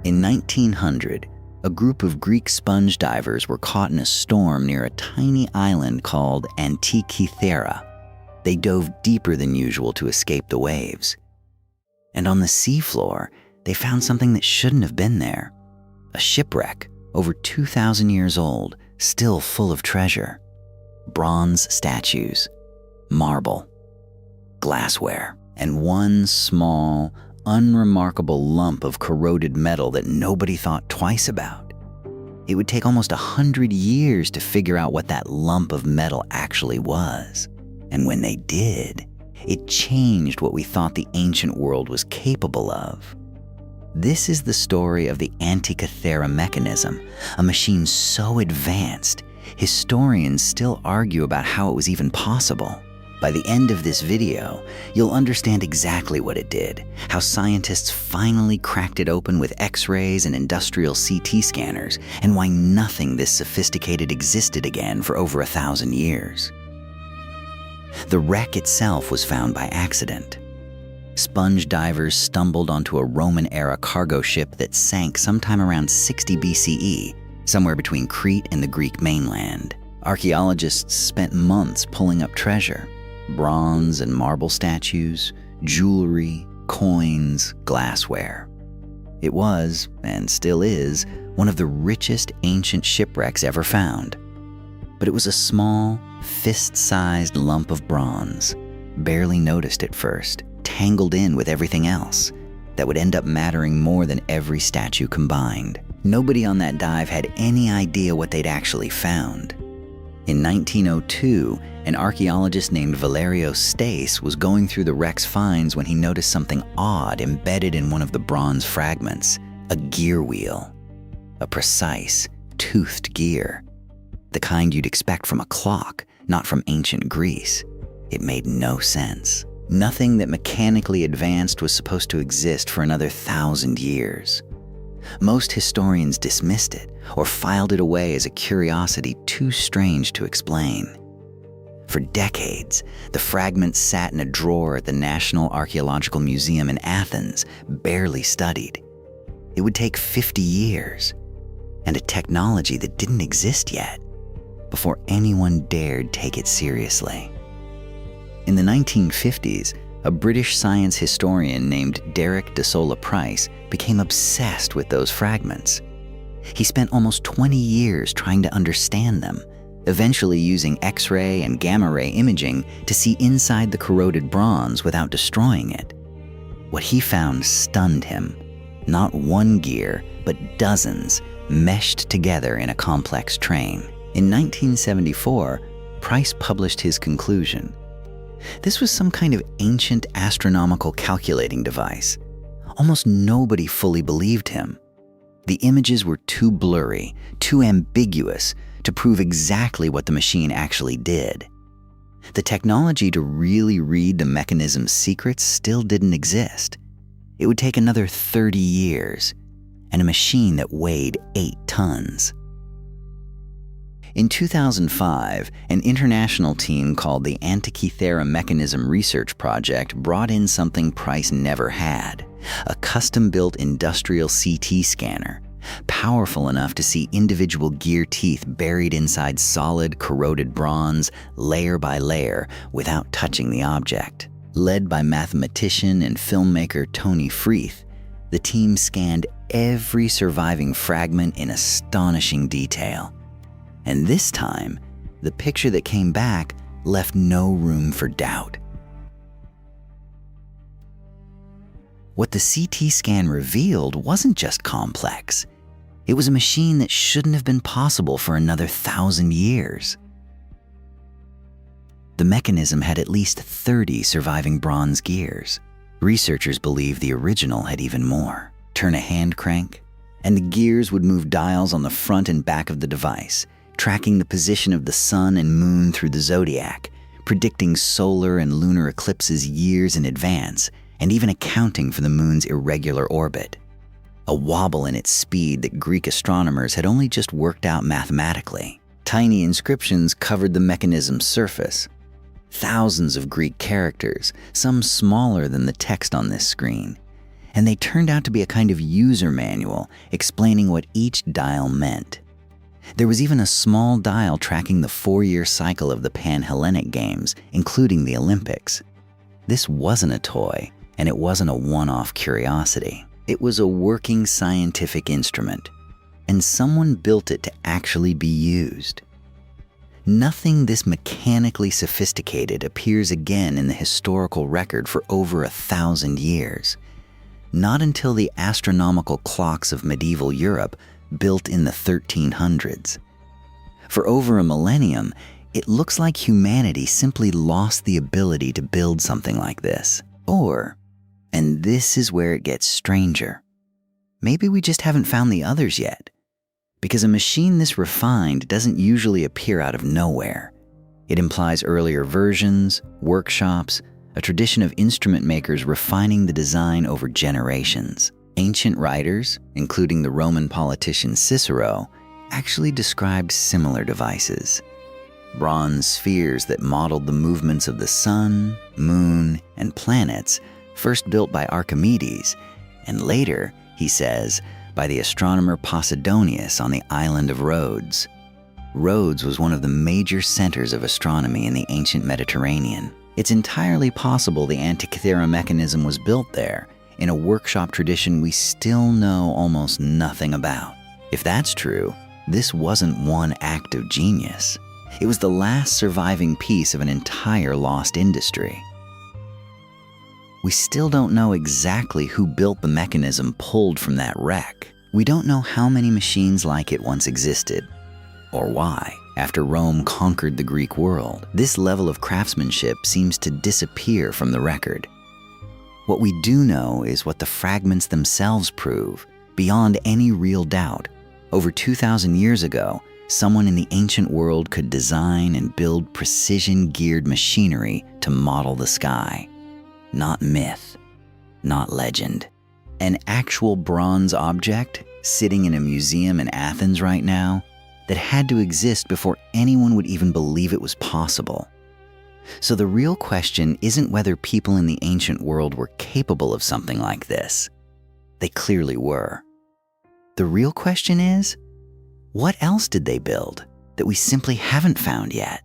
In 1900, a group of Greek sponge divers were caught in a storm near a tiny island called Antikythera. They dove deeper than usual to escape the waves. And on the seafloor, they found something that shouldn't have been there. A shipwreck, over 2,000 years old, still full of treasure. Bronze statues, marble, glassware, and one small, unremarkable lump of corroded metal that nobody thought twice about. It would take almost 100 years to figure out what that lump of metal actually was. And when they did, it changed what we thought the ancient world was capable of. This is the story of the Antikythera Mechanism, a machine so advanced, historians still argue about how it was even possible. By the end of this video, you'll understand exactly what it did, how scientists finally cracked it open with X-rays and industrial CT scanners, and why nothing this sophisticated existed again for over 1,000 years. The wreck itself was found by accident. Sponge divers stumbled onto a Roman-era cargo ship that sank sometime around 60 BCE, somewhere between Crete and the Greek mainland. Archaeologists spent months pulling up treasure: bronze and marble statues, jewelry, coins, glassware. It was, and still is, one of the richest ancient shipwrecks ever found. But it was a small, fist-sized lump of bronze, barely noticed at first, tangled in with everything else, that would end up mattering more than every statue combined. Nobody on that dive had any idea what they'd actually found. In 1902, an archaeologist named Valerios Stais was going through the wreck's finds when he noticed something odd embedded in one of the bronze fragments: a gear wheel. A precise, toothed gear. The kind you'd expect from a clock, not from ancient Greece. It made no sense. Nothing that mechanically advanced was supposed to exist for another 1,000 years. Most historians dismissed it or filed it away as a curiosity too strange to explain. For decades, the fragments sat in a drawer at the National Archaeological Museum in Athens, barely studied. It would take 50 years, and a technology that didn't exist yet, before anyone dared take it seriously. In the 1950s, a British science historian named Derek de Solla Price became obsessed with those fragments. He spent almost 20 years trying to understand them, eventually using X-ray and gamma-ray imaging to see inside the corroded bronze without destroying it. What he found stunned him. Not one gear, but dozens, meshed together in a complex train. In 1974, Price published his conclusion. This was some kind of ancient astronomical calculating device. Almost nobody fully believed him. The images were too blurry, too ambiguous to prove exactly what the machine actually did. The technology to really read the mechanism's secrets still didn't exist. It would take another 30 years, and a machine that weighed 8 tons. In 2005, an international team called the Antikythera Mechanism Research Project brought in something Price never had: a custom-built industrial CT scanner, powerful enough to see individual gear teeth buried inside solid, corroded bronze, layer by layer, without touching the object. Led by mathematician and filmmaker Tony Freeth, the team scanned every surviving fragment in astonishing detail. And this time, the picture that came back left no room for doubt. What the CT scan revealed wasn't just complex. It was a machine that shouldn't have been possible for another 1,000 years. The mechanism had at least 30 surviving bronze gears. Researchers believe the original had even more. Turn a hand crank, and the gears would move dials on the front and back of the device, tracking the position of the sun and moon through the zodiac, predicting solar and lunar eclipses years in advance, and even accounting for the moon's irregular orbit. A wobble in its speed that Greek astronomers had only just worked out mathematically. Tiny inscriptions covered the mechanism's surface. Thousands of Greek characters, some smaller than the text on this screen. and they turned out to be a kind of user manual explaining what each dial meant. There was even a small dial tracking the 4-year cycle of the Pan-Hellenic Games, including the Olympics. This wasn't a toy, and it wasn't a one-off curiosity. It was a working scientific instrument, and someone built it to actually be used. Nothing this mechanically sophisticated appears again in the historical record for over 1,000 years. Not until the astronomical clocks of medieval Europe, built in the 1300s. For over a millennium, it looks like humanity simply lost the ability to build something like this. Or, and this is where it gets stranger, maybe we just haven't found the others yet. Because a machine this refined doesn't usually appear out of nowhere. It implies earlier versions, workshops, a tradition of instrument makers refining the design over generations. Ancient writers, including the Roman politician Cicero, actually described similar devices. Bronze spheres that modeled the movements of the sun, moon, and planets, first built by Archimedes, and later, he says, by the astronomer Posidonius on the island of Rhodes. Rhodes was one of the major centers of astronomy in the ancient Mediterranean. It's entirely possible the Antikythera Mechanism was built there, in a workshop tradition we still know almost nothing about. If that's true, this wasn't one act of genius. It was the last surviving piece of an entire lost industry. We still don't know exactly who built the mechanism pulled from that wreck. We don't know how many machines like it once existed, or why. After Rome conquered the Greek world, this level of craftsmanship seems to disappear from the record. What we do know is what the fragments themselves prove, beyond any real doubt. Over 2,000 years ago, someone in the ancient world could design and build precision-geared machinery to model the sky. Not myth, not legend. An actual bronze object sitting in a museum in Athens right now that had to exist before anyone would even believe it was possible. So the real question isn't whether people in the ancient world were capable of something like this. They clearly were. The real question is, what else did they build that we simply haven't found yet?